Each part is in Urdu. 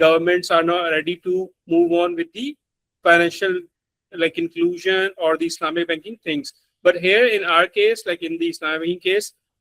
Governments are not ready to move on with the financial like inclusion or the Islamic banking things. But here in our case, like in the Islamic banking case,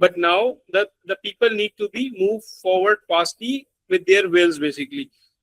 but now the people need to be move forward past with their wills basically.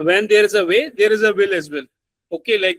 when there is a way, there is a will as well. Okay, like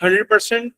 100%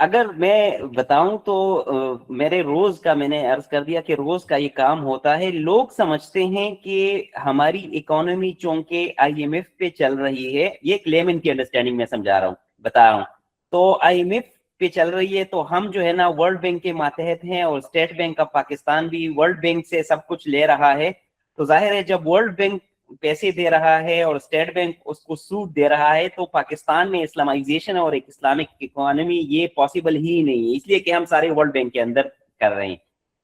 اگر میں بتاؤں تو میرے روز کا میں نے عرض کر دیا کہ روز کا یہ کام ہوتا ہے. لوگ سمجھتے ہیں کہ ہماری اکانومی چونکہ آئی ایم ایف پہ چل رہی ہے, یہ کلیم ان کی انڈرسٹینڈنگ میں سمجھا رہا ہوں, بتا رہا ہوں, تو آئی ایم ایف پہ چل رہی ہے تو ہم جو ہے نا ورلڈ بینک کے ماتحت ہیں, اور اسٹیٹ بینک آف پاکستان بھی ورلڈ بینک سے سب کچھ لے رہا ہے. تو ظاہر ہے جب ورلڈ بینک پیسے دے رہا ہے اور اسٹیٹ بینک اس کو سود دے رہا ہے, تو پاکستان میں اسلامائزیشن اور ایک اسلامک اکانومی یہ پاسبل ہی نہیں ہے, اس لیے کہ ہم سارے ورلڈ بینک کے اندر کر رہے ہیں.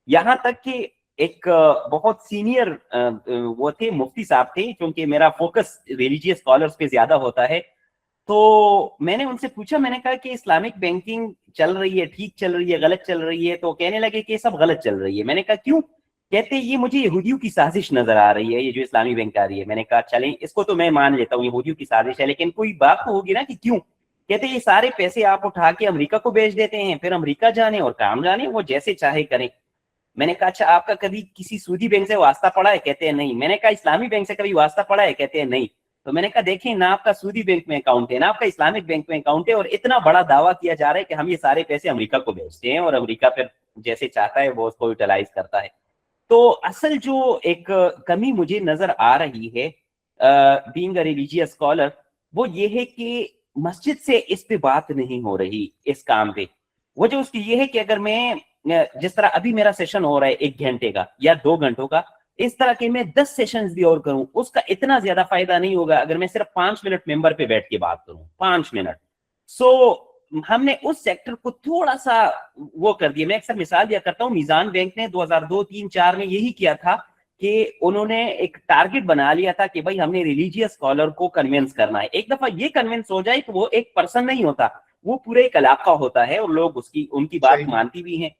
یہاں تک کہ ایک بہت سینئر وہ تھے, مفتی صاحب تھے, کیونکہ میرا فوکس ریلیجیس اسکالرس پہ زیادہ ہوتا ہے, تو میں نے ان سے پوچھا, میں نے کہا کہ اسلامک بینکنگ چل رہی ہے, ٹھیک چل رہی ہے, غلط چل رہی ہے؟ تو کہنے لگے کہ یہ سب غلط چل رہی ہے. میں نے کہا کیوں؟ کہتے یہ مجھے یہودیوں کی سازش نظر آ رہی ہے, یہ جو اسلامی بینک آ رہی ہے. میں نے کہا چلیں اس کو تو میں مان لیتا ہوں یہودیوں کی سازش ہے, لیکن کوئی بات تو ہوگی نا کہ کیوں. کہتے یہ سارے پیسے آپ اٹھا کے امریکہ کو بیچ دیتے ہیں, پھر امریکہ جانے اور کام جانے, وہ جیسے چاہے کریں. میں نے کہا اچھا آپ کا کبھی کسی سودی بینک سے واسطہ پڑا ہے؟ کہتے ہیں نہیں. میں نے کہا اسلامی بینک سے کبھی واسطہ پڑا ہے؟ کہتے ہیں نہیں. تو میں نے کہا دیکھیں نہ آپ کا سودی بینک میں اکاؤنٹ ہے, نہ آپ کا اسلامک بینک میں اکاؤنٹ ہے, اور اتنا بڑا دعویٰ کیا جا رہا ہے کہ ہم یہ سارے پیسے امریکہ کو بیچتے ہیں اور امریکہ پھر جیسے چاہتا ہے وہ اس کو یوٹیلائز کرتا ہے. تو اصل جو ایک کمی مجھے نظر آ رہی ہے بینگ اے ریلیجیس اسکالر, وہ یہ ہے کہ مسجد سے اس پہ بات نہیں ہو رہی اس کام پہ. وجہ اس کی یہ ہے کہ اگر میں جس طرح ابھی میرا سیشن ہو رہا ہے 1 گھنٹے کا یا 2 گھنٹوں کا, اس طرح کہ میں 10 سیشنز بھی اور کروں, اس کا اتنا زیادہ فائدہ نہیں ہوگا اگر میں صرف 5 منٹ ممبر پہ بیٹھ کے بات کروں, 5 منٹ. سو ہم نے اس سیکٹر کو تھوڑا سا وہ کر دیا. میں اکثر مثال دیا کرتا ہوں, میزان بینک نے 2002, 3, 4 میں یہی کیا تھا کہ انہوں نے ایک ٹارگٹ بنا لیا تھا کہ بھائی ہم نے ریلیجیس اسکالر کو کنونس کرنا ہے. ایک دفعہ یہ کنونس ہو جائے تو وہ ایک پرسن نہیں ہوتا, وہ پورے ایک علاقہ ہوتا ہے, اور لوگ ان کی بات مانتی بھی ہیں.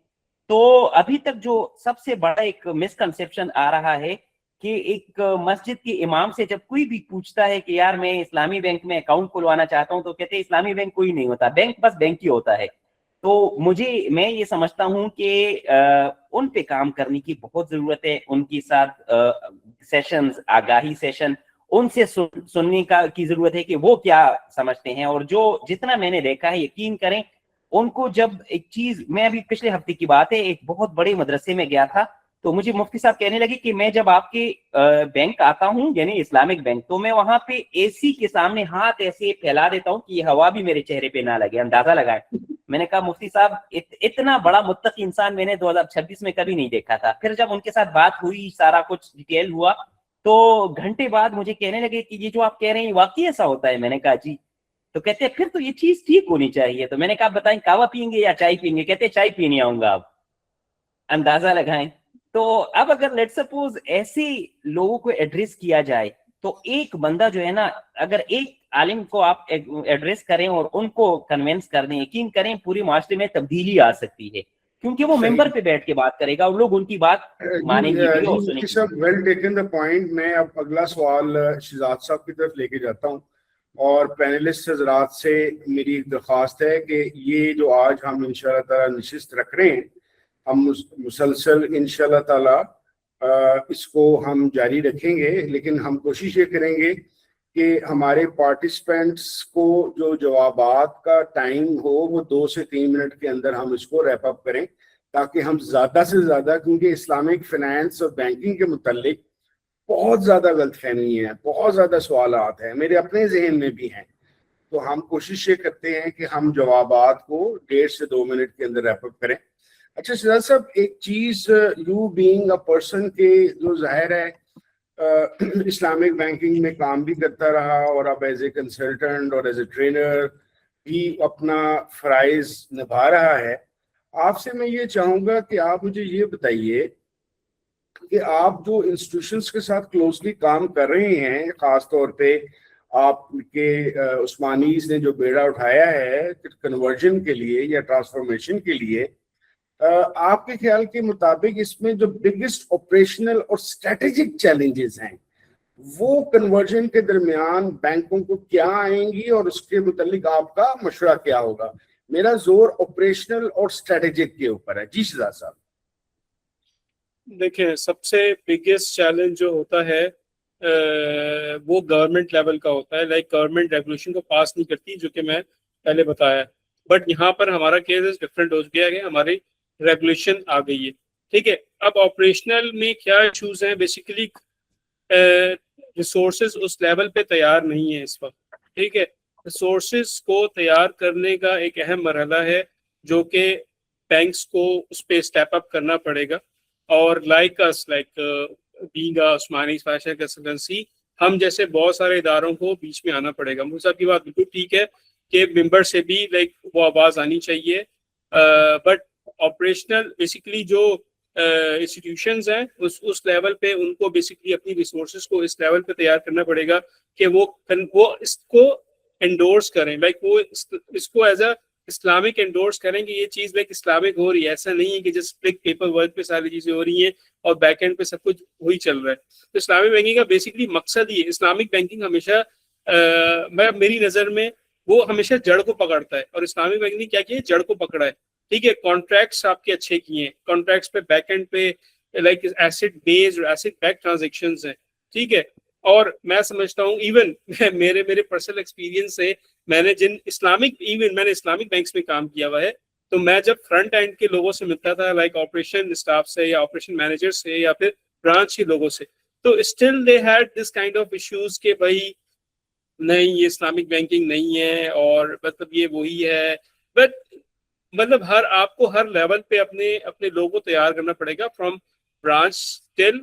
تو ابھی تک جو سب سے بڑا ایک مسکنسیپشن آ رہا ہے کہ ایک مسجد کے امام سے جب کوئی بھی پوچھتا ہے کہ یار میں اسلامی بینک میں اکاؤنٹ کھلوانا چاہتا ہوں, تو کہتے ہیں اسلامی بینک کوئی نہیں ہوتا, بینک بس بینک ہی ہوتا ہے. تو میں یہ سمجھتا ہوں کہ ان پہ کام کرنے کی بہت ضرورت ہے. ان کے ساتھ سیشنز, آگاہی سیشن, ان سے سننے کی ضرورت ہے کہ وہ کیا سمجھتے ہیں. اور جو جتنا میں نے دیکھا ہے, یقین کریں ان کو جب ایک چیز, میں ابھی پچھلے ہفتے کی بات ہے, ایک بہت بڑے مدرسے میں گیا تھا, تو مجھے مفتی صاحب کہنے لگے کہ میں جب آپ کے بینک آتا ہوں, یعنی اسلامک بینک, تو میں وہاں پہ اے سی کے سامنے ہاتھ ایسے پھیلا دیتا ہوں کہ یہ ہوا بھی میرے چہرے پہ نہ لگے, اندازہ لگائے. میں نے کہا مفتی صاحب اتنا بڑا متقی انسان میں نے 2026 میں کبھی نہیں دیکھا تھا. پھر جب ان کے ساتھ بات ہوئی, سارا کچھ ڈیٹیل ہوا, تو گھنٹے بعد مجھے کہنے لگے کہ یہ جو آپ کہہ رہے ہیں واقعی ایسا ہوتا ہے؟ میں نے کہا جی. تو کہتے ہیں پھر تو یہ چیز ٹھیک ہونی چاہیے. تو میں نے کہا بتائیں کہوا پئیں گے یا چائے پئیں گے؟ کہتے ہیں چائے پینے آؤں گا. آپ اندازہ لگائیں. تو اب اگر لیٹ سپوز ایسے لوگوں کو ایڈریس کیا جائے, تو ایک بندہ جو ہے نا, اگر ایک عالم کو آپ ایڈریس کریں اور ان کو کنونس کر دیں, یقین کریں پورے معاشرے میں تبدیلی آ سکتی ہے, کیونکہ وہ ممبر پہ بیٹھ کے بات کرے گا اور لوگ ان کی بات مانیں گے بھی اور سنیں گے. Well taken the point. میں اب اگلا سوال شہزاد صاحب کی طرف لے کے جاتا ہوں, اور پینلسٹ حضرات سے میری درخواست ہے کہ یہ جو آج ہم انشاءاللہ تعالی نشست رکھ رہے ہیں, ہم مسلسل انشاءاللہ تعالی اس کو ہم جاری رکھیں گے, لیکن ہم کوشش یہ کریں گے کہ ہمارے پارٹیسپینٹس کو جو جوابات کا ٹائم ہو وہ 2 سے 3 منٹ کے اندر ہم اس کو ریپ اپ کریں, تاکہ ہم زیادہ سے زیادہ, کیونکہ اسلامک فائنینس اور بینکنگ کے متعلق بہت زیادہ غلط فہمی ہے, بہت زیادہ سوالات ہیں, میرے اپنے ذہن میں بھی ہیں. تو ہم کوشش یہ کرتے ہیں کہ ہم جوابات کو 1.5 سے 2 منٹ کے اندر ریپ اپ کریں. اچھا شہزاد صاحب, ایک چیز, یو بینگ اے پرسن کے جو ظاہر ہے اسلامک بینکنگ میں کام بھی کرتا رہا, اور اب ایز اے کنسلٹنٹ اور ایز اے ٹرینر بھی اپنا فرائض نبھا رہا ہے, آپ سے میں یہ چاہوں گا کہ آپ مجھے یہ بتائیے کہ آپ جو انسٹیٹیوشنس کے ساتھ کلوزلی کام کر رہے ہیں, خاص طور پہ آپ کے عثمانیز نے جو بیڑا اٹھایا ہے کنورژن کے لیے یا ٹرانسفارمیشن کے لیے, آپ کے خیال کے مطابق اس میں جو بگیسٹ آپریشنل اور اسٹریٹجک چیلنجز ہیں وہ کنورژن کے درمیان بینکوں کو کیا آئیں گی, اور اس کے متعلق آپ کا مشورہ کیا ہوگا؟ میرا زور آپریشنل اور اسٹریٹجک کے اوپر ہے. جی شہزاد صاحب. دیکھیں سب سے بگیسٹ چیلنج جو ہوتا ہے وہ گورنمنٹ لیول کا ہوتا ہے. لائک گورنمنٹ ریگولیشن کو پاس نہیں کرتی, جو کہ میں پہلے بتایا. بٹ یہاں پر ہمارا کیس ڈفرینٹ ہو گیا ہے، ہماری ریگولیشن آ گئی ہے. ٹھیک ہے. اب آپریشنل میں کیا ایشوز ہیں، بیسیکلی ریسورسز اس لیول پہ تیار نہیں ہے اس وقت. ٹھیک ہے. ریسورسز کو تیار کرنے کا ایک اہم مرحلہ ہے جو کہ بینکس کو اس پہ اسٹیپ اپ کرنا پڑے گا. اور like being Usmani financial consultancy, ہم جیسے بہت سارے اداروں کو بیچ میں آنا پڑے گا. مجھے صاحب کی بات بالکل ٹھیک ہے کہ ممبر سے بھی وہ آواز آنی چاہیے، بٹ آپریشنل بیسیکلی جو انسٹیٹیوشنز ہیں اس لیول پہ ان کو بیسیکلی اپنی ریسورسز کو اس لیول پہ تیار کرنا پڑے گا کہ وہ اس کو انڈورس کریں، وہ اس کو ایز اے اسلامک انڈورس کریں کہ یہ چیز اسلامک ہو رہی ہے. ایسا نہیں ہے کہ جس پیپر ورک پہ ساری چیزیں ہو رہی ہیں اور بیک اینڈ پہ سب کچھ وہی چل رہا ہے. تو اسلامک بینکنگ کا بیسکلی مقصد یہ، اسلامک بینکنگ ہمیشہ میری نظر میں وہ ہمیشہ جڑ کو پکڑتا ہے، اور اسلامک بینکنگ نے کیا کیا ہے، جڑ کو پکڑا ہے. ٹھیک ہے. کانٹریکٹس آپ کے اچھے کیے ہیں، کانٹریکٹس پہ بیک اینڈ پہ ایسٹ بیسڈ اور ایسٹ بیک ٹرانزیکشنز ہیں. ٹھیک ہے. اور میں سمجھتا ہوں ایون میرے پرسنل ایکسپیرینس سے میں نے میں نے اسلامک بینکس میں کام کیا ہوا ہے، تو میں جب فرنٹ اینڈ کے لوگوں سے ملتا تھا آپریشن اسٹاف سے یا آپریشن مینیجر سے یا پھر برانچ کے لوگوں سے، تو still they had this kind of issues کہ بھائی نہیں یہ اسلامک بینکنگ نہیں ہے اور مطلب یہ وہی ہے. بٹ مطلب آپ کو ہر لیول پہ اپنے لوگوں کو تیار کرنا پڑے گا، from branch till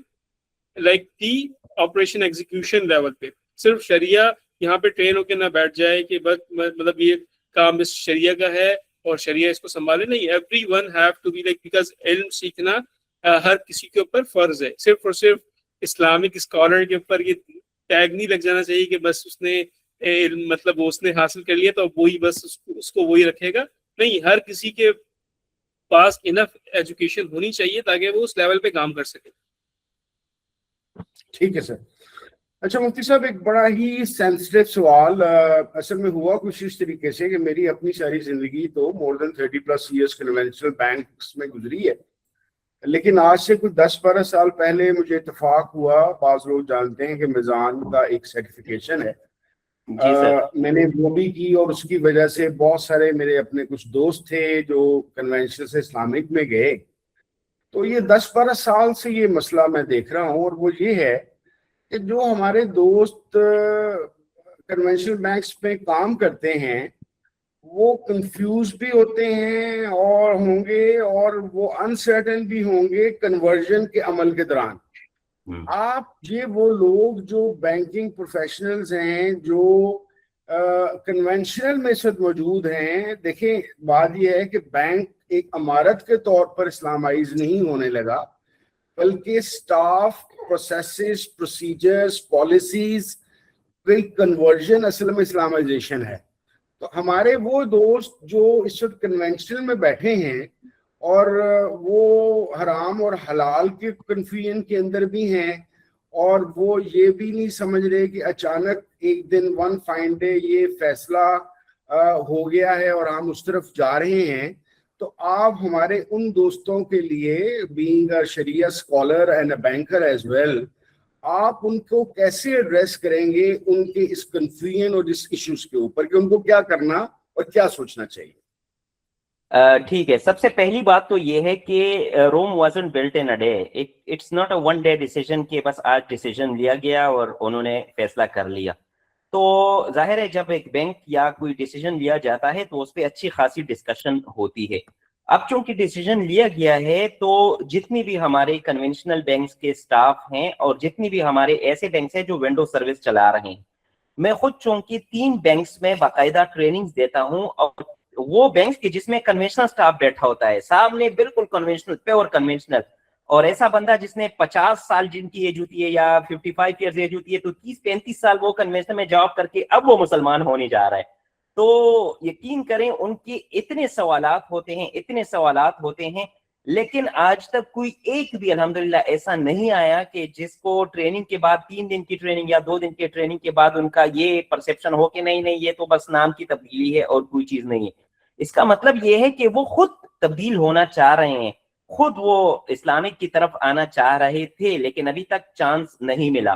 the operation execution level پہ. صرف شریعہ یہاں پہ ٹرین ہو کے نہ بیٹھ جائے کہ بس مطلب یہ کام اس شریعہ کا ہے اور شریعہ اس کو سنبھالے. نہیں، everyone have to be because علم سیکھنا ہر کسی کے اوپر فرض ہے. صرف اور صرف اسلامک اسکالر کے اوپر یہ ٹیگ نہیں لگ جانا چاہیے کہ بس اس نے مطلب اس نے حاصل کر لیا تو وہی بس اس کو وہی رکھے گا. نہیں، ہر کسی کے پاس انف ایجوکیشن ہونی چاہیے تاکہ وہ اس لیول پہ کام کر سکے. ٹھیک ہے سر. اچھا مفتی صاحب، ایک بڑا ہی سینسٹیو سوال اصل میں ہوا کچھ اس طریقے سے کہ میری اپنی ساری زندگی تو مور دین 30+ ایئرس کنونشنل بینکس میں گزری ہے، لیکن آج سے کچھ 10-12 سال پہلے مجھے اتفاق ہوا، بعض لوگ جانتے ہیں کہ میزان کا ایک سرٹیفکیشن ہے، میں نے وہ بھی کی، اور اس کی وجہ سے بہت سارے میرے اپنے کچھ دوست تھے جو کنونشنل سے اسلامک میں گئے. تو یہ 10-12 سال سے یہ مسئلہ میں دیکھ رہا ہوں، اور وہ یہ ہے کہ جو ہمارے دوست کنونشنل بینکس پہ کام کرتے ہیں وہ کنفیوز بھی ہوتے ہیں اور ہوں گے، اور وہ انسرٹن بھی ہوں گے کنورژن کے عمل کے دوران. آپ وہ لوگ جو بینکنگ پروفیشنلز ہیں جو کنونشنل میں اس وقت موجود ہیں، دیکھیں بات یہ ہے کہ بینک ایک عمارت کے طور پر اسلامائز نہیں ہونے لگا، بلکہ سٹاف، پروسیسز، پروسیجرز، پالیسیز کی کنورژن اصل میں اسلامائزیشن ہے. تو ہمارے وہ دوست جو اس وقت کنونشنل میں بیٹھے ہیں اور وہ حرام اور حلال کے کنفیوژن کے اندر بھی ہیں، اور وہ یہ بھی نہیں سمجھ رہے کہ اچانک ایک دن ون فائن ڈے یہ فیصلہ ہو گیا ہے اور ہم اس طرف جا رہے ہیں، تو آپ ہمارے ان دوستوں کے لیے being a Shariah scholar and a banker as well, آپ ان کو کیسے ایڈریس کریں گے ان کے اس کنفیوژن اور اس ایشوز کے اوپر کہ ان کو کیا کرنا اور کیا سوچنا چاہیے؟ ٹھیک ہے. سب سے پہلی بات تو یہ ہے کہ room wasn't built in a day. It's not a one day decision کہ بس آج ڈیسیژن لیا گیا اور انہوں نے فیصلہ کر لیا. تو ظاہر ہے جب ایک بینک یا کوئی ڈیسیژن لیا جاتا ہے تو اس پہ اچھی خاصی ڈسکشن ہوتی ہے. اب چونکہ ڈیسیژن لیا گیا ہے تو جتنی بھی ہمارے کنونشنل بینکس کے سٹاف ہیں اور جتنی بھی ہمارے ایسے بینکس ہیں جو ونڈو سروس چلا رہے ہیں، میں خود چونکہ 3 بینکس میں باقاعدہ ٹریننگ دیتا ہوں، اور وہ بینکس کے جس میں کنونشنل سٹاف بیٹھا ہوتا ہے سامنے، بالکل کنونشنل، پیور کنونشنل، اور ایسا بندہ جس نے 50 سال جن کی ایج ہوتی ہے یا 55 ایئرز ایج ہوتی ہے، تو 30-35 سال وہ کنونشنل میں جاب کر کے اب وہ مسلمان ہونے جا رہا ہے. تو یقین کریں ان کے اتنے سوالات ہوتے ہیں، لیکن آج تک کوئی ایک بھی الحمدللہ ایسا نہیں آیا کہ جس کو ٹریننگ کے بعد 3 دن کی ٹریننگ یا 2 دن کی ٹریننگ کے بعد ان کا یہ پرسپشن ہو کہ نہیں یہ تو بس نام کی تبدیلی ہے اور کوئی چیز نہیں ہے. اس کا مطلب یہ ہے کہ وہ خود تبدیل ہونا چاہ رہے ہیں، خود وہ اسلامک کی طرف آنا چاہ رہے تھے، لیکن ابھی تک چانس نہیں ملا.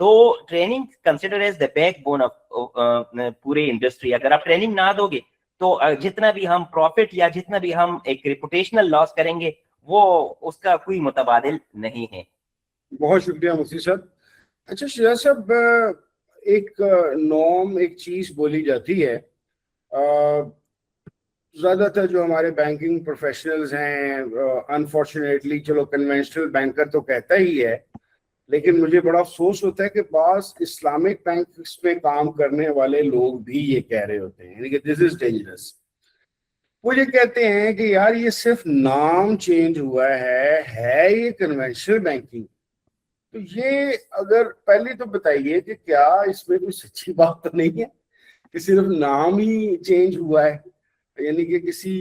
تو training consider as the back bone of پورے انڈسٹری. اگر آپ ٹریننگ نہ دو گے تو جتنا بھی ہم پروفٹ یا جتنا بھی ہم ایک ریپوٹیشنل لاس کریں گے وہ اس کا کوئی متبادل نہیں ہے. بہت شکریہ مفتی صاحب. اچھا شجاع صاحب، ایک نارم ایک چیز بولی جاتی ہے، زیادہ تر جو ہمارے بینکنگ پروفیشنلز ہیں، انفارچونیٹلی چلو کنونشنل بینکر تو کہتا ہی ہے، لیکن مجھے بڑا افسوس ہوتا ہے کہ بعض اسلامک بینکس میں کام کرنے والے لوگ بھی یہ کہہ رہے ہوتے ہیں، یعنی کہ دس از ڈینجرس. وہ یہ کہتے ہیں کہ یار یہ صرف نام چینج ہوا ہے یہ کنونشنل بینکنگ. تو یہ اگر پہلے تو بتائیے کہ کیا اس میں کوئی سچی بات تو نہیں ہے کہ صرف نام ہی چینج ہوا ہے، یعنی کہ کسی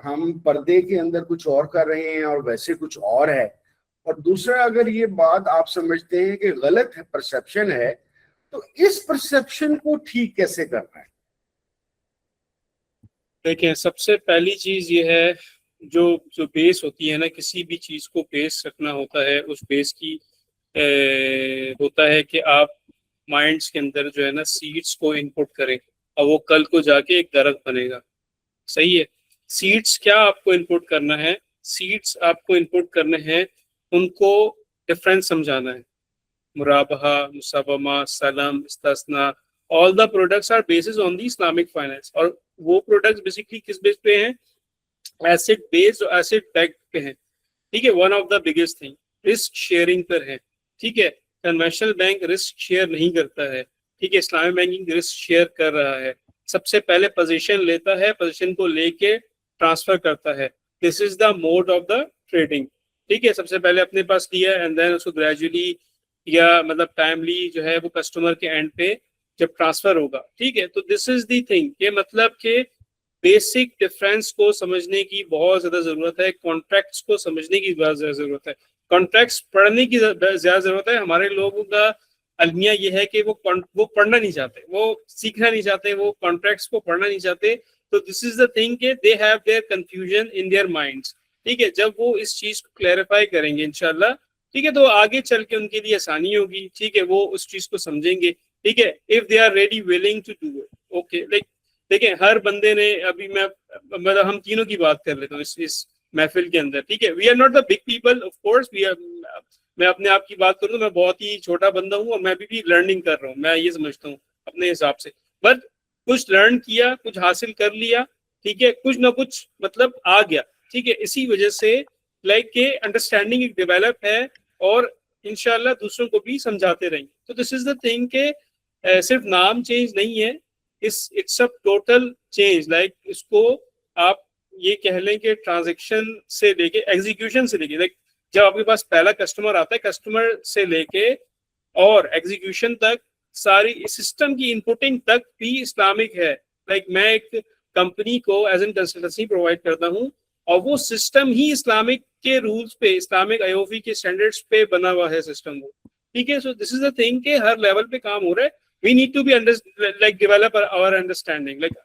ہم پردے کے اندر کچھ اور کر رہے ہیں اور ویسے کچھ اور ہے. اور دوسرا، اگر یہ بات آپ سمجھتے ہیں کہ غلط ہے، پرسیپشن ہے، تو اس پرسیپشن کو ٹھیک کیسے کرنا ہے؟ دیکھیں، سب سے پہلی چیز یہ ہے، جو بیس ہوتی ہے نا، کسی بھی چیز کو بیس رکھنا ہوتا ہے. اس بیس کی ہوتا ہے کہ آپ مائنڈس کے اندر جو ہے نا سیڈس کو انپٹ کریں اور وہ کل کو جا کے ایک درخت بنے گا. صحیح ہے. سیڈس کیا آپ کو انپٹ کرنا ہے؟ سیڈس آپ کو انپٹ کرنے ہیں، ان کو ڈفرینس سمجھانا ہے. مرابحہ، مسابمہ، سلم، استثناء، all the products are basis on the Islamic finance. اور وہ پروڈکٹس بیسکلی کس بیس پہ ہیں؟ ایسٹ بیس اور ایسٹ بیک پہ ہیں. ٹھیک ہے. One of the biggest thing risk sharing پر ہے. ٹھیک ہے. کنونشنل بینک رسک شیئر نہیں کرتا ہے. ٹھیک ہے. اسلامی بینکنگ رسک شیئر کر رہا ہے. سب سے پہلے پوزیشن لیتا ہے، پوزیشن کو لے کے ٹرانسفر کرتا ہے. دس از دا موڈ آف دا ٹریڈنگ. ٹھیک ہے. سب سے پہلے اپنے پاس لیا اینڈ دین اس کو گریجولی یا مطلب ٹائملی جو ہے وہ کسٹمر کے اینڈ پہ جب ٹرانسفر ہوگا. ٹھیک ہے. تو دس از دی تھنگ کہ مطلب کہ بیسک ڈفرینس کو سمجھنے کی بہت زیادہ ضرورت ہے. کانٹریکٹس کو سمجھنے کی بہت زیادہ ضرورت ہے. کانٹریکٹس پڑھنے کی زیادہ ضرورت ہے. ہمارے لوگوں کا المیہ یہ ہے کہ وہ پڑھنا نہیں چاہتے، وہ سیکھنا نہیں چاہتے، وہ کانٹریکٹس کو پڑھنا نہیں چاہتے. تو دس از دا تھنگ کہ they have their confusion in their minds. ٹھیک ہے. جب وہ اس چیز کو کلیریفائی کریں گے انشاءاللہ، ٹھیک ہے، تو آگے چل کے ان کے لیے آسانی ہوگی. ٹھیک ہے. وہ اس چیز کو سمجھیں گے. ٹھیک ہے. if they are ready willing to do it. okay. like دیکھیں، ہر بندے نے ابھی مطلب ہم تینوں کی بات کر لیتا ہوں اس محفل کے اندر. ٹھیک ہے. We are not the big people of course. میں اپنے آپ کی بات کروں تو میں بہت ہی چھوٹا بندہ ہوں اور میں بھی لرننگ کر رہا ہوں. میں یہ سمجھتا ہوں اپنے حساب سے، بٹ کچھ لرن کیا، کچھ حاصل کر لیا. ٹھیک ہے. کچھ نہ کچھ مطلب آ گیا. ٹھیک ہے. اسی وجہ سے لائک کہ انڈرسٹینڈنگ ایک ڈیولپ ہے اور انشاءاللہ دوسروں کو بھی سمجھاتے رہیں. تو دس از دا تھنگ کہ صرف نام چینج نہیں ہے، it's a total change. Like اس کو آپ یہ کہہ لیں کہ ٹرانزیکشن سے لے کے ایگزیکیوشن سے لے کے، لائک جب آپ کے پاس پہلا کسٹمر آتا ہے، کسٹمر سے لے کے اور ایگزیکیوشن تک ساری سسٹم کی انپوٹنگ تک بھی اسلامک ہے. لائک میں ایک کمپنی کو ایز این کنسلٹنسی پرووائڈ کرتا ہوں اور وہ سسٹم ہی اسلامک کے رولز پہ، اسلامک آئی او پی کے اسٹینڈرڈس پہ بنا ہوا ہے سسٹم وہ. ٹھیک ہے. سو دس از دا تھنگ کہ ہر لیول پہ کام ہو رہا ہے. We need to be like develop our understanding like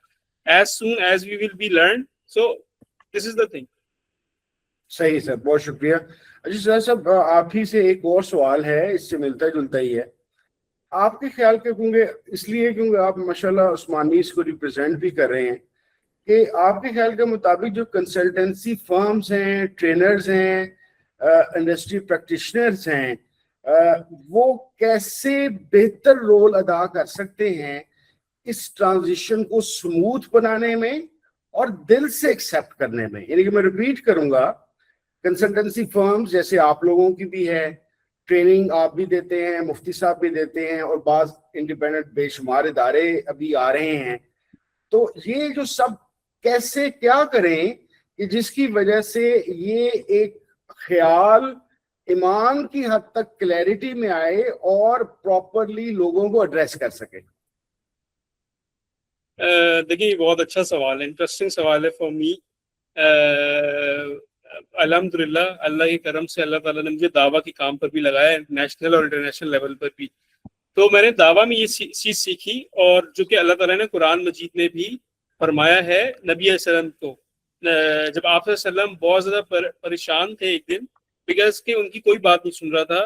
as soon as we will be learned. So this is the thing. صحیح سر، بہت شکریہ. اچھا صاحب، آپ ہی سے ایک اور سوال ہے، اس سے ملتا جلتا ہی ہے. آپ کے خیال کے کیونکہ اس لیے کیونکہ آپ ماشاءاللہ عثمانیز کو ریپرزینٹ بھی کر رہے ہیں، کہ آپ کے خیال کے مطابق جو کنسلٹنسی فرمز ہیں، ٹرینرز ہیں، انڈسٹری پریکٹیشنرز ہیں، وہ کیسے بہتر رول ادا کر سکتے ہیں اس ٹرانزیشن کو سموتھ بنانے میں اور دل سے ایکسیپٹ کرنے میں؟ یعنی کہ میں ریپیٹ کروں گا، کنسلٹنسی فرمز جیسے آپ لوگوں کی بھی ہے، ٹریننگ آپ بھی دیتے ہیں، مفتی صاحب بھی دیتے ہیں، اور بعض انڈیپینڈنٹ بے شمار ادارے ابھی آ رہے ہیں. تو یہ جو سب کیسے کیا کریں کہ جس کی وجہ سے یہ ایک خیال ایمان کی حد تک کلیئرٹی میں آئے اور پراپرلی لوگوں کو ایڈریس کر سکے؟ دیکھیں، یہ بہت اچھا سوال ہے، انٹرسٹنگ سوال ہے فار می. الحمدللہ اللہ کے کرم سے اللہ تعالیٰ نے مجھے دعویٰ کے کام پر بھی لگایا ہے، نیشنل اور انٹرنیشنل لیول پر بھی. تو میں نے دعویٰ میں یہ چیز سیکھی، اور جو کہ اللہ تعالیٰ نے قرآن مجید میں بھی فرمایا ہے نبی علیہ السلام کو. جب آپ صلی اللہ علیہ وسلم بہت زیادہ پریشان تھے ایک دن، بیکاز کہ ان کی کوئی بات نہیں سن رہا تھا،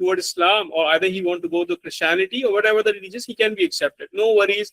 toward Islam or either he want to go to Christianity or whatever the religion, he can be accepted, no worries।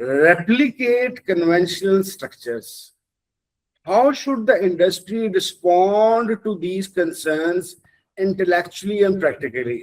replicate conventional structures. How should the industry respond to these concerns intellectually and practically?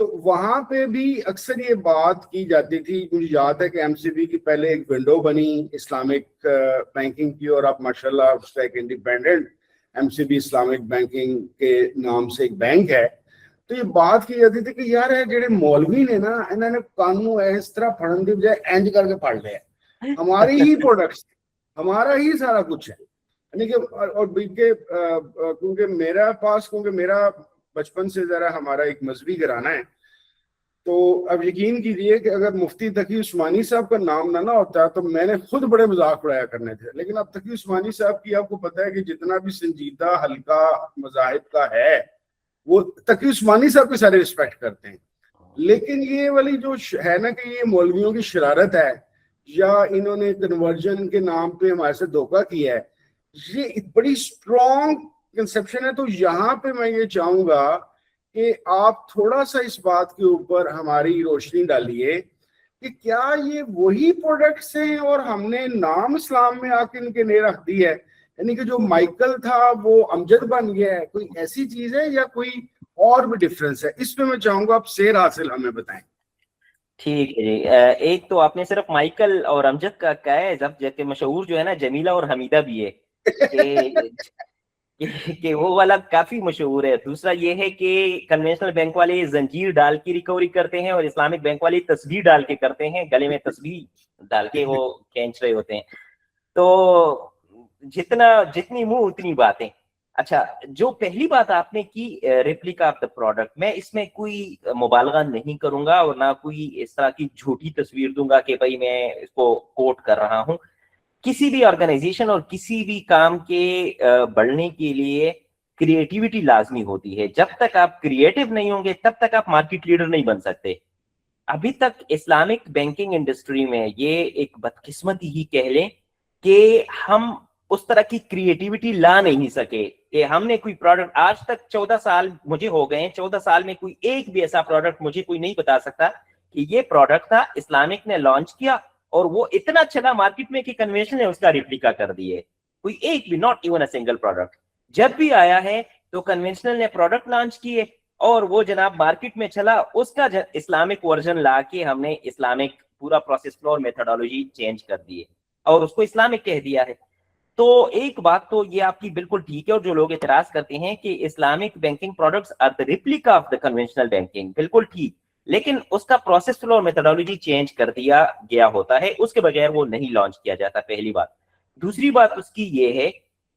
تو وہاں پہ بھی اکثر یہ بات کی جاتی تھی. مجھے یاد ہے کہ ایم سی بی کی پہلے ایک ونڈو بنی اسلامک بینکنگ کی, اور اب ماشاءاللہ اس کا ایک independent M C B Islamic banking کے نام سے ایک بینک ہے. تو یہ بات کی جاتی تھی کہ یار جڑے مولوی نے نا, انہوں نے قانون اس طرح پڑھن دی بجائے اینج کر کے پڑھ لیا, ہماری ہی پروڈکٹس, ہمارا ہی سارا کچھ ہے. یعنی کہ اور کیونکہ میرا پاس, کیونکہ میرا بچپن سے ذرا ہمارا ایک مذہبی گھرانہ ہے, تو اب یقین کیجیے کہ اگر مفتی تقی عثمانی صاحب کا نام نہ ہوتا تو میں نے خود بڑے مذاق اڑایا کرنے تھے. لیکن اب تقی عثمانی صاحب کی آپ کو پتہ ہے کہ جتنا بھی سنجیدہ حلقہ مذاہب کا ہے وہ تقی عثمانی صاحب کے سارے رسپیکٹ کرتے ہیں. لیکن یہ والی جو ہے نا کہ یہ مولویوں کی شرارت ہے, یا انہوں نے کنورژن کے نام پہ ہمارے سے دھوکہ کیا ہے, یہ بڑی اسٹرانگ کنسپشن ہے. تو یہاں پہ میں یہ چاہوں گا کہ آپ تھوڑا سا اس بات کے اوپر ہماری روشنی ڈالیے کہ کیا یہ وہی پروڈکٹس ہیں اور ہم نے نام اسلام میں آ کے ان کے لیے رکھ دی ہے, یعنی کہ جو مائیکل تھا وہ امجد بن گیا ہے, کوئی ایسی چیز ہے یا کوئی اور بھی ڈفرینس ہے؟ اس پہ میں چاہوں گا آپ سیر حاصل ہمیں بتائیں. ٹھیک ہے جی. ایک تو آپ نے صرف مائیکل اور امجد کا کہا ہے, جبکہ مشہور جو ہے نا جمیلہ اور حمیدہ بھی ہے کہ وہ والا کافی مشہور ہے. دوسرا یہ ہے کہ کنونشنل بینک والے زنجیر ڈال کے ریکوری کرتے ہیں اور اسلامک بینک والے تسبیح ڈال کے کرتے ہیں, گلے میں تسبیح ڈال کے وہ کھینچ رہے ہوتے ہیں. تو جتنی منہ اتنی باتیں. اچھا, جو پہلی بات آپ نے کی ریپلیکا آف دا پروڈکٹ, میں اس میں کوئی مبالغہ نہیں کروں گا اور نہ کوئی اس طرح کی جھوٹی تصویر دوں گا کہ بھائی میں اس کو کوٹ کر رہا ہوں. کسی بھی آرگنائزیشن اور کسی بھی کام کے بڑھنے کے لیے کریٹیوٹی لازمی ہوتی ہے. جب تک آپ کریٹیو نہیں ہوں گے تب تک آپ مارکیٹ لیڈر نہیں بن سکتے. ابھی تک اسلامک بینکنگ انڈسٹری میں یہ ایک بدقسمتی ہی کہہ لیں کہ ہم اس طرح کی کریٹیوٹی لا نہیں سکے کہ ہم نے کوئی پروڈکٹ, آج تک 14 سال مجھے ہو گئے ہیں, 14 سال میں کوئی ایک بھی ایسا پروڈکٹ مجھے کوئی نہیں بتا سکتا کہ یہ پروڈکٹ تھا, اسلامک نے لانچ کیا اور وہ اتنا چلا مارکیٹ میں کہ کنونشنل نے اس کا ریپلیکا کر دیے. کوئی ایک بھی, not even a single product. جب بھی آیا ہے تو کنونشنل نے پروڈکٹ لانچ کیے اور وہ جناب مارکیٹ میں چلا, اس کا اسلامک ورژن لا کے ہم نے اسلامک پورا پروسیس فلو اور میتھڈالوجی چینج کر دیے اور اس کو اسلامک کہہ دیا ہے. تو ایک بات تو یہ آپ کی بالکل ٹھیک ہے, اور جو لوگ اعتراض کرتے ہیں کہ Islamic banking products are the replica of the conventional banking, بالکل ٹھیک, لیکن اس کا پروسیس فلو اور میتھڈالوجی چینج کر دیا گیا ہوتا ہے, اس کے بغیر وہ نہیں لانچ کیا جاتا, پہلی بات. دوسری بات اس کی یہ ہے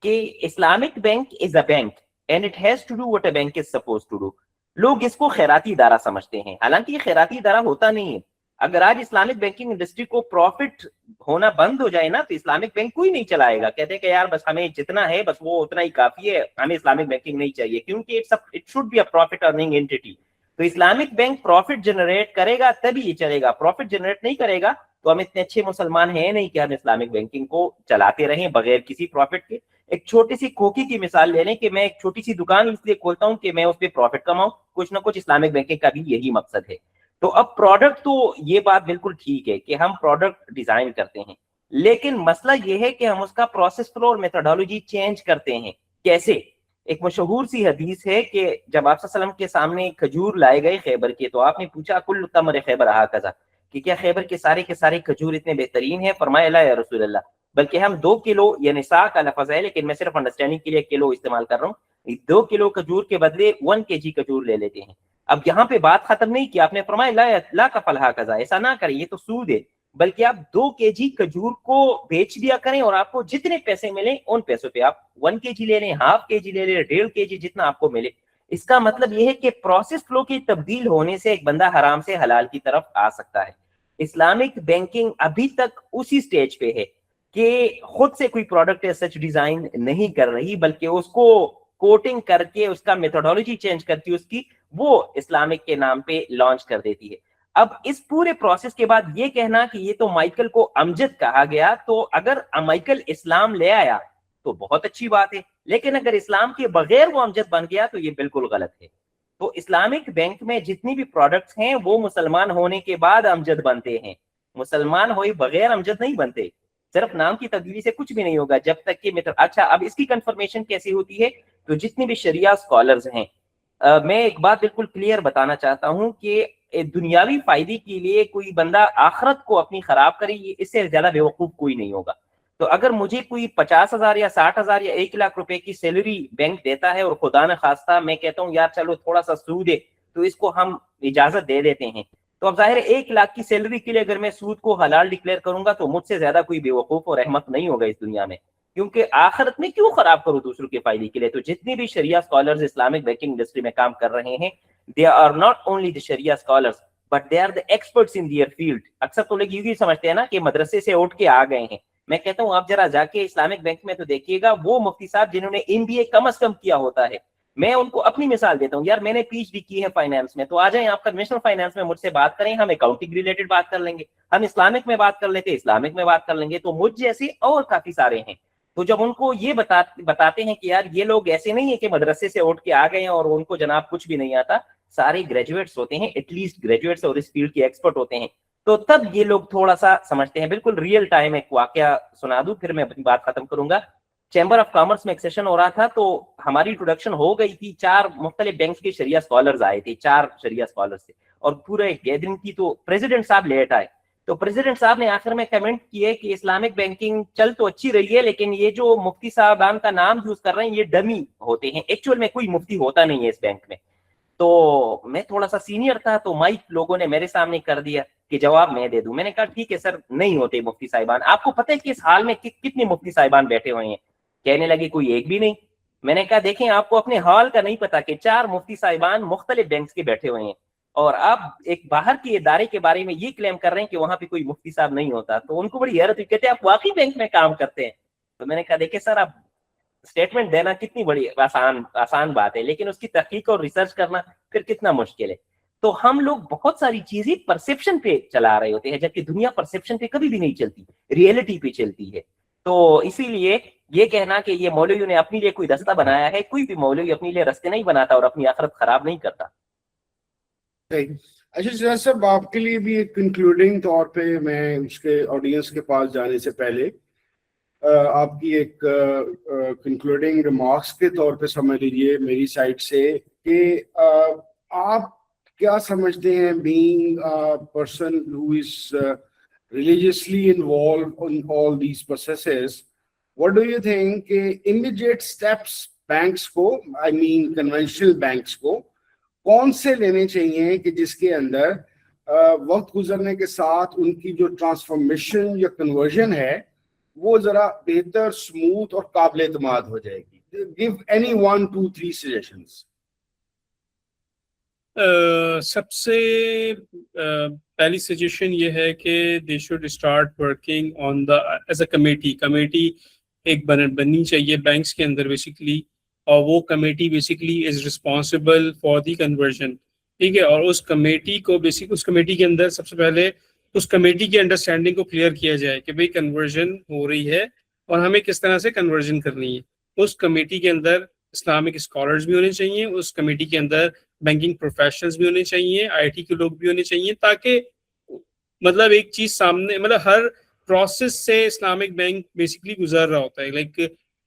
کہ Islamic bank is a bank and it has to do what a bank is suppose to do. لوگ اس کو خیراتی ادارہ سمجھتے ہیں, حالانکہ یہ خیراتی ادارہ ہوتا نہیں ہے. اگر آج اسلامک بینکنگ انڈسٹری کو پروفٹ ہونا بند ہو جائے نا تو اسلامک بینک کوئی نہیں چلائے گا. کہتے ہیں کہ یار بس ہمیں جتنا ہے بس وہ اتنا ہی کافی ہے, ہمیں اسلامک بینکنگ نہیں چاہیے, کیونکہ it should be a profit earning entity. تو اسلامک بینک پروفٹ جنریٹ کرے گا تبھی یہ چلے گا, پروفٹ جنریٹ نہیں کرے گا تو ہم اتنے اچھے مسلمان ہیں نہیں کہ ہم اسلامک بینکنگ کو چلاتے رہیں بغیر کسی پروفٹ کے. ایک چھوٹی سی کھوکھی کی مثال لے لیں کہ میں ایک چھوٹی سی دکان اس لیے کھولتا ہوں کہ میں اس پہ پروفٹ کماؤں, کچھ نہ کچھ اسلامک بینکنگ کا بھی یہی مقصد ہے. تو اب پروڈکٹ تو یہ بات بالکل ٹھیک ہے کہ ہم پروڈکٹ ڈیزائن کرتے ہیں, لیکن مسئلہ یہ ہے کہ ہم اس کا پروسیس فلو اور میتھڈالوجی چینج کرتے ہیں. کیسے؟ ایک مشہور سی حدیث ہے کہ جب آپ صلی اللہ علیہ وسلم کے سامنے کھجور لائے گئے خیبر کے, تو آپ نے پوچھا کل تمر خیبر ہاکذا, کہ کیا خیبر کے سارے کھجور اتنے بہترین ہیں؟ فرمایا لا یا رسول اللہ, بلکہ ہم 2 کلو, یعنی سا کا لفظ ہے لیکن میں صرف انڈرسٹینڈنگ کے لیے کلو استعمال کر رہا ہوں, 2 کلو کھجور کے بدلے 1 kg کھجور لے لیتے ہیں. اب یہاں پہ بات ختم نہیں کی, آپ نے فرمایا لا کا فلحا کذا, ایسا نہ کریں, یہ تو سود ہے, بلکہ آپ 2 kg کھجور کو بیچ دیا کریں اور آپ کو جتنے پیسے ملیں ان پیسوں پہ آپ 1 kg لے لیں, ½ kg لے لیں, 1.5 kg, جتنا آپ کو ملے. اس کا مطلب یہ ہے کہ پروسیس فلو کی تبدیل ہونے سے ایک بندہ حرام سے حلال کی طرف آ سکتا ہے. اسلامک بینکنگ ابھی تک اسی سٹیج پہ ہے کہ خود سے کوئی پروڈکٹ سچ ڈیزائن نہیں کر رہی, بلکہ اس کو کوٹنگ کر کے اس کا میتھڈالوجی چینج کرتی, اس کی وہ اسلامک کے نام پہ لانچ کر دیتی ہے. اب اس پورے پروسیس کے بعد یہ کہنا کہ یہ تو مائیکل کو امجد کہا گیا, تو اگر مائیکل اسلام لے آیا تو بہت اچھی بات ہے, لیکن اگر اسلام کے بغیر وہ امجد بن گیا تو یہ بالکل غلط ہے. تو اسلامک بینک میں جتنی بھی پروڈکٹس ہیں وہ مسلمان ہونے کے بعد امجد بنتے ہیں, مسلمان ہوئے بغیر امجد نہیں بنتے. صرف نام کی تبدیلی سے کچھ بھی نہیں ہوگا جب تک کہ اچھا, اب اس کی کنفرمیشن کیسی ہوتی ہے؟ تو جتنی بھی شریعہ اسکالرز ہیں میں ایک بات بالکل کلیئر بتانا چاہتا ہوں کہ دنیاوی فائدے کے لیے کوئی بندہ آخرت کو اپنی خراب کرے، اس سے زیادہ بیوقوف کوئی نہیں ہوگا. تو اگر مجھے کوئی 50,000 یا 60,000 یا 1,00,000 روپے کی سیلری بینک دیتا ہے اور خدا نہ خواستہ میں کہتا ہوں یار چلو تھوڑا سا سود ہے تو اس کو ہم اجازت دے دیتے ہیں، تو اب ظاہر ہے 1,00,000 کی سیلری کے لیے اگر میں سود کو حلال ڈکلیئر کروں گا تو مجھ سے زیادہ کوئی بیوقوف اور احمق نہیں ہوگا اس دنیا میں. کیونکہ آخرت میں کیوں خراب کروں دوسروں کے فائدے کے لیے. تو جتنے بھی Shariah scholars Islamic banking industry میں کام کر رہے ہیں، they are not only the Shariah scholars but they are the experts in their field. اکثر تو لوگ یہ سمجھتے ہیں نا کہ مدرسے سے اٹھ کے آ گئے ہیں. میں کہتا ہوں آپ ذرا جا کے اسلامک بینک میں تو دیکھیے گا وہ مفتی صاحب جنہوں نے MBA کم از کم کیا ہوتا ہے. میں ان کو اپنی مثال دیتا ہوں، یار میں نے PhD کی ہے فائنانس میں، تو آ جائیں آپ کنوینشنل فائنانس میں مجھ سے بات کریں، ہم اکاؤنٹنگ ریلیٹڈ بات کر لیں گے. ہم اسلامک میں بات کر لیتے اسلامک میں بات کر لیں گے. تو مجھ جیسے اور کافی سارے ہیں. تو جب ان کو یہ بتاتے ہیں کہ یار یہ لوگ ایسے نہیں ہے کہ مدرسے سے اٹھ کے آ گئے ہیں اور ان کو جناب کچھ بھی نہیں آتا، سارے گریجویٹس ہوتے ہیں، ایٹ لیسٹ گریجویٹس اور اس فیلڈ کے ایکسپرٹ ہوتے ہیں. تو تب یہ لوگ تھوڑا سا سمجھتے ہیں. بالکل ریئل ٹائم ایک واقعہ سنا دوں پھر میں اپنی بات ختم کروں گا. چیمبر آف کامرس میں ایک سیشن ہو رہا تھا تو ہماری انٹروڈکشن ہو گئی تھی. 4 مختلف بینکس کے شریعہ اسکالرز آئے تھے، 4 شریعہ اسکالرز تھے اور پورے گیدرنگ تھی. تو پریزیڈنٹ صاحب لیٹ آئے تو پریزیڈنٹ صاحب نے آخر میں کمنٹ کیے کہ اسلامک بینکنگ چل تو اچھی رہی ہے لیکن یہ جو مفتی صاحبان کا نام یوز کر رہے ہیں یہ ڈمی ہوتے ہیں، ایکچوئل میں کوئی مفتی ہوتا نہیں ہے اس بینک میں. تو میں تھوڑا سا سینئر تھا تو مائک لوگوں نے میرے سامنے کر دیا کہ جواب میں دے دوں. میں نے کہا ٹھیک ہے سر، نہیں ہوتے مفتی صاحبان. آپ کو پتہ ہے کہ اس حال میں کتنے مفتی صاحبان بیٹھے ہوئے ہیں؟ کہنے لگے کوئی ایک بھی نہیں. میں نے کہا دیکھیں آپ کو اپنے حال کا نہیں پتا کہ 4 مفتی صاحبان مختلف بینکس کے بیٹھے ہوئے ہیں اور آپ ایک باہر کے ادارے کے بارے میں یہ کلیم کر رہے ہیں کہ وہاں پہ کوئی مفتی صاحب نہیں ہوتا. تو ان کو بڑی حیرت ہوئی، کہتے ہیں آپ واقعی بینک میں کام کرتے ہیں؟ تو میں نے کہا دیکھیں سر، آپ اسٹیٹمنٹ دینا کتنی بڑی آسان بات ہے لیکن اس کی تحقیق اور ریسرچ کرنا پھر کتنا مشکل ہے. تو ہم لوگ بہت ساری چیزیں پرسیپشن پہ چلا رہے ہوتے ہیں جبکہ دنیا پرسیپشن پہ کبھی بھی نہیں چلتی، ریئلٹی پہ چلتی ہے. تو اسی لیے یہ کہنا کہ یہ مولویوں نے اپنے لیے کوئی رستہ بنایا ہے، کوئی بھی مولوی اپنے لیے رستے نہیں بناتا اور اپنی آخرت خراب نہیں کرتا. اچھا سیاض صاحب، آپ کے لیے بھی ایک کنکلوڈنگ طور پہ میں اس کے آڈینس کے پاس جانے سے پہلے آپ کی ایک کنکلوڈنگ ریمارکس کے طور پہ سمجھ لیجیے میری سائڈ سے کہ آپ کیا سمجھتے ہیں being person who is religiously involved in all these processes, what do you think کہ immediate steps banks کو I mean conventional banks کو کون سے لینے چاہیے کہ جس کے اندر وقت گزرنے کے ساتھ ان کی جو ٹرانسفارمیشن یا کنورژن ہے وہ ذرا بہتر، اسموتھ اور قابل اعتماد ہو جائے گی؟ give any 1 2 3 suggestions. سب سے پہلی سجیشن یہ ہے کہ they should start working on the as a committee ایک بننی چاہیے بینکس کے اندر بیسکلی، اور وہ committee basically is responsible for the conversion. ٹھیک ہے، اور اس کمیٹی کو اس کمیٹی کے اندر سب سے پہلے اس کمیٹی کی انڈرسٹینڈنگ کو کلیئر کیا جائے کہ بھئی کنورژن ہو رہی ہے اور ہمیں کس طرح سے کنورژن کرنی ہے. اس کمیٹی کے اندر اسلامک اسکالرز بھی ہونے چاہیے، اس کمیٹی کے اندر بینکنگ پروفیشنلز بھی ہونے چاہیے، IT کے لوگ بھی ہونے چاہیے، تاکہ مطلب ایک چیز سامنے، مطلب ہر پروسیس سے اسلامک بینک بیسکلی گزر رہا ہوتا ہے. Like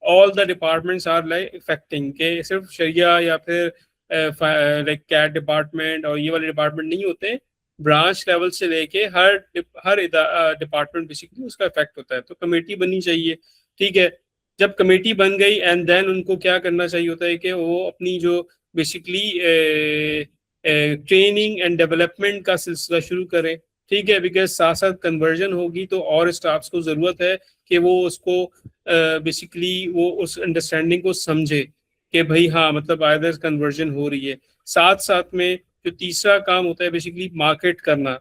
all the departments are like affecting, کہ صرف شریعہ یا پھر لائک کیٹ ڈپارٹمنٹ اور یہ والے ڈپارٹمنٹ نہیں ہوتے، برانچ لیول سے لے کے ہر ڈپارٹمنٹ بیسکلی اس کا افیکٹ ہوتا ہے. تو کمیٹی بننی چاہیے. ٹھیک ہے، جب کمیٹی بن گئی اینڈ دین ان کو کیا کرنا چاہیے ہوتا ہے کہ وہ اپنی جو بیسکلی ٹریننگ اینڈ ڈیولپمنٹ کا سلسلہ شروع کریں. ٹھیک ہے، بیکاز ساتھ ساتھ کنورژن ہوگی تو اور اسٹافس کو ضرورت ہے کہ وہ اس کو بیسکلی وہ اس انڈرسٹینڈنگ کو سمجھے کہ بھائی ہاں مطلب آئدر کنورژن ہو رہی ہے. ساتھ ساتھ میں جو تیسرا کام ہوتا ہے بیسکلی مارکیٹ کرنا.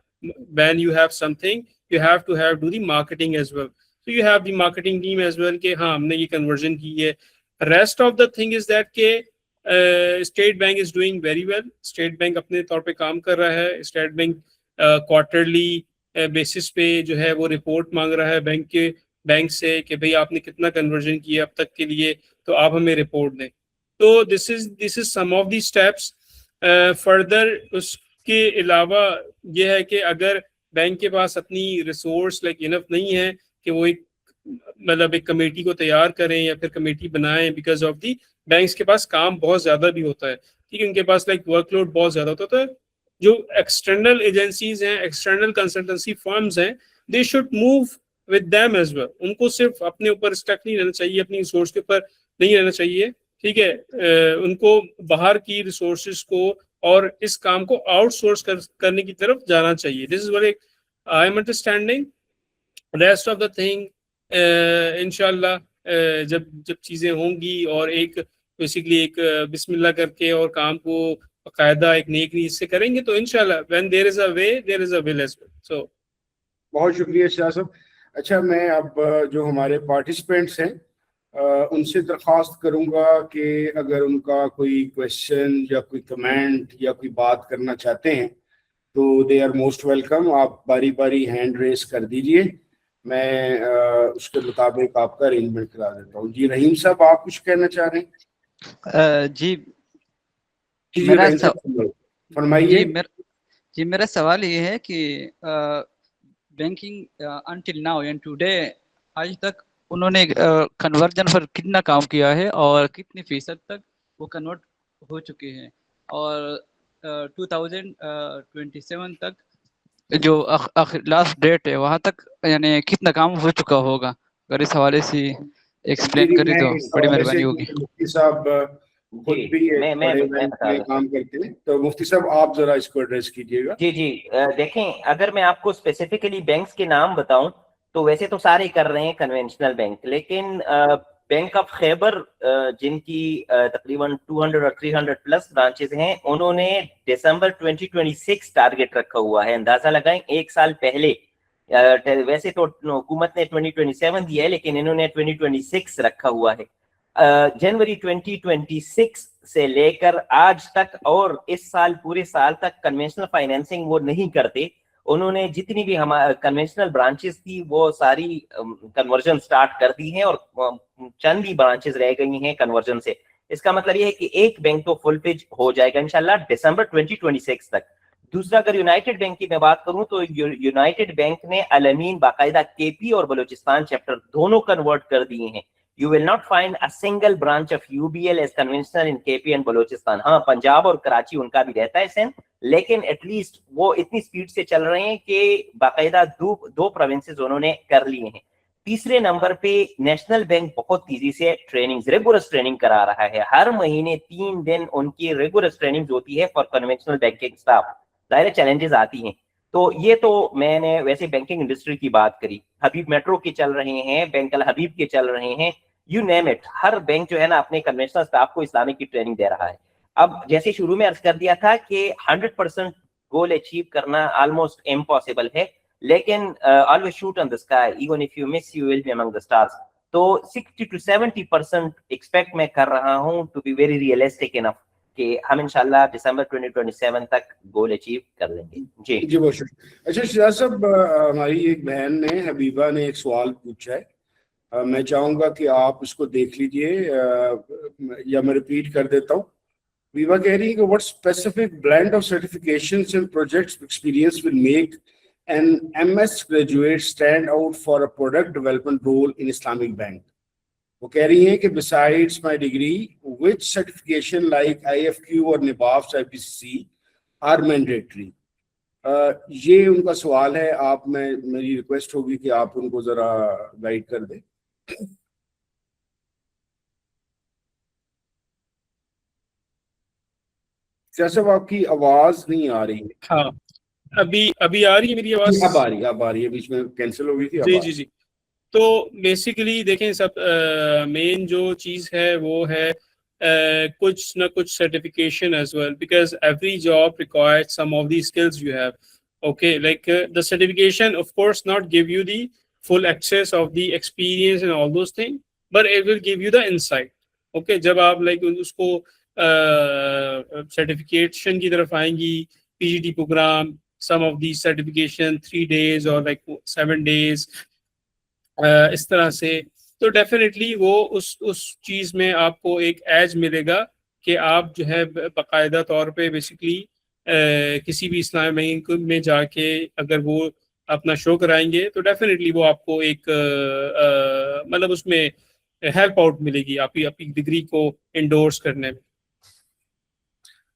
When you have something you have to have do the marketing as well. So you have the marketing team as well کہ ہاں ہم نے یہ کنورژن کی ہے. Rest of the thing is that کہ state bank is doing very well. State bank اپنے طور پہ کام کر رہا ہے. اسٹیٹ بینک کوارٹرلی بیسس پہ جو ہے وہ رپورٹ مانگ رہا ہے بینک سے کہ بھئی آپ نے کتنا کنورژن کیا اب تک کے لیے، تو آپ ہمیں رپورٹ دیں. تو دس از سم آف دی اسٹیپس. فردر اس کے علاوہ یہ ہے کہ اگر بینک کے پاس اپنی ریسورس لائک انف نہیں ہے کہ وہ ایک مطلب ایک کمیٹی کو تیار کریں یا پھر کمیٹی بنائیں، بیکاز آف دی بینکس کے پاس کام بہت زیادہ بھی ہوتا ہے. ٹھیک ہے, ان کے پاس لائک ورک لوڈ بہت زیادہ ہوتا ہے. جو ایکسٹرنل ایجنسیز ہیں, ایکسٹرنل کنسلٹنسی فرمز ہیں, they should move with them as well. ان کو صرف اپنے اوپر اسٹک نہیں رہنا چاہیے, اپنی ریسورس کے اوپر نہیں رہنا چاہیے, ٹھیک ہے. ان کو باہر کی ریسورسز کو اور اس کام کو آؤٹ سورس کرنے کی طرف جانا چاہیے. This is what I am understanding. Rest of the thing انشاءاللہ جب چیزیں ہوں گی اور ایک بیسیکلی ایک بسم اللہ کر کے اور کام کو باقاعدہ ایک نیک نیت سے کریں گے تو انشاءاللہ when there is a way there is a will as well. So بہت شکریہ شاہ صاحب. اچھا, میں اب جو ہمارے پارٹیسپینٹس ہیں ان سے درخواست کروں گا کہ اگر ان کا کوئی کویشچن یا کوئی کمنٹ یا کوئی بات کرنا چاہتے ہیں تو دے آر موسٹ ویلکم. آپ باری باری ہینڈ ریز کر دیجئے, میں اس کے مطابق آپ کا ارینجمنٹ کرا دیتا ہوں. جی رحیم صاحب, آپ کچھ کہنا چاہ رہے ہیں؟ جی فرمائیے. جی میرا سوال یہ ہے کہ banking until now and today آج تک انہوں نے کنورژن پر کتنا کام کیا ہے اور کتنی فیصد تک وہ کنورٹ ہو چکے ہیں, اور 2027 تک جو لاسٹ ڈیٹ ہے وہاں تک یعنی کتنا کام ہو چکا ہوگا؟ اگر اس حوالے سے ایکسپلین کریں تو بڑی مہربانی ہوگی. مفتی صاحب خود بھی کام کرتے ہیں, تو مفتی صاحب آپ ذرا اس کو ایڈریس کیجیے گا. جی دیکھیں, اگر میں آپ کو اسپیسیفکلی بینکس کے نام بتاؤں تو ویسے تو سارے کر رہے ہیں کنونشنل بینک, لیکن بینک آف خیبر جن کی تقریباً 200 اور 300 پلس برانچز ہیں, انہوں نے دسمبر 2026 ٹارگیٹ رکھا ہوا ہے. اندازہ لگائیں, ایک سال پہلے, ویسے تو حکومت نے 2027 دیا ہے لیکن انہوں نے 2026 رکھا ہوا ہے. جنوری 2026 سے لے کر آج تک اور اس سال پورے سال تک کنونشنل فائنینسنگ وہ نہیں کرتے. انہوں نے جتنی بھی ہمارے کنونشنل برانچز تھی وہ ساری کنورژن سٹارٹ کر دی ہیں اور چند ہی برانچز رہ گئی ہیں کنورژن سے. اس کا مطلب یہ ہے کہ ایک بینک تو فل پیج ہو جائے گا انشاءاللہ دسمبر 2026 تک. دوسرا, اگر یونائٹڈ بینک کی میں بات کروں تو یونائٹڈ بینک نے الامین باقاعدہ کے پی اور بلوچستان چیپٹر دونوں کنورٹ کر دیے ہیں. You will not find a single branch of UBL as conventional in KP and Balochistan. ہاں, پنجاب اور کراچی ان کا بھی رہتا ہے سین, لیکن ایٹ لیسٹ وہ اتنی سپیڈ سے چل رہے ہیں کہ باقاعدہ دو پروونسز انہوں نے کر لیے ہیں. تیسرے نمبر پہ نیشنل بینک بہت تیزی سے ریگولرس ٹریننگ کرا رہا ہے. ہر مہینے 3 دن ان کی ریگولرس ٹریننگ ہوتی ہے فار کنونشنل بینکنگ اسٹاف. ظاہر چیلنجز آتی ہیں. تو یہ تو میں نے ویسے بینکنگ انڈسٹری کی بات کری. حبیب میٹرو کے چل رہے ہیں, بینک الحبیب کے چل رہے ہیں, you name it. Hare bank جو ہے نا اپنے کنونشنل اسٹاف کو اسلامک کی ٹریننگ دے رہا ہے. اب جیسے شروع میں عرض کر دیا تھا کہ 100% گول اچیو کرنا آلموسٹ امپاسبل ہے, لیکن always shoot on the sky, even if you miss you will be among the stars. تو 60 to 70% ایکسپیکٹ میں کر رہا ہوں ٹو بی ویری ریئلسٹک انف کہ ہم انشاءاللہ دسمبر 2027 تک گول اچیو کر لیں گے. جی بہت شکریہ. اچھا شاہ صاحب, ہماری ایک بہن نے حبیبہ نے ایک سوال پوچھا ہے, میں چاہوں گا کہ آپ اس کو دیکھ لیجئے یا میں ریپیٹ کر دیتا ہوں. ویوا کہہ رہی ہے کہ what specific blend of certifications and projects experience will make an MS graduate stand out for a product development role in Islamic Bank. وہ کہہ رہی ہیں کہ besides my degree, which certification like IFQ or NIBAFS IPCC are mandatory. یہ ان کا سوال ہے. آپ میری ریکویسٹ ہوگی کہ آپ ان کو ذرا گائیڈ کر دیں. صاحب آپ کی آواز نہیں آ رہی ہے. ہاں, ابھی آ رہی ہے میری آواز؟ اب آ رہی ہے, بیچ میں کینسل ہو گئی تھی. جی. تو بیسیکلی دیکھیں, سب مین جو چیز ہے وہ ہے کچھ نہ کچھ certification as well, because every job required some of the skills you have. Okay, like the certification of course not give you the full access of the experience and all those things, but it will give you the insight. Okay, جب آپ like اس کو certification کی طرف آئیں گی, PGT program, some of these certification 3 days or like 7 days, اس طرح سے, تو definitely وہ اس چیز میں آپ کو ایک ایج ملے گا کہ آپ جو ہے باقاعدہ طور پہ بیسکلی کسی بھی اسلامی بینک میں جا کے اگر وہ اپنا شو کرائیں گے تو ڈیفینیٹلی وہ آپ کو ایک مطلب اس میں ہیلپ آؤٹ ملے گی آپ کی ڈگری کو انڈورس کرنے میں.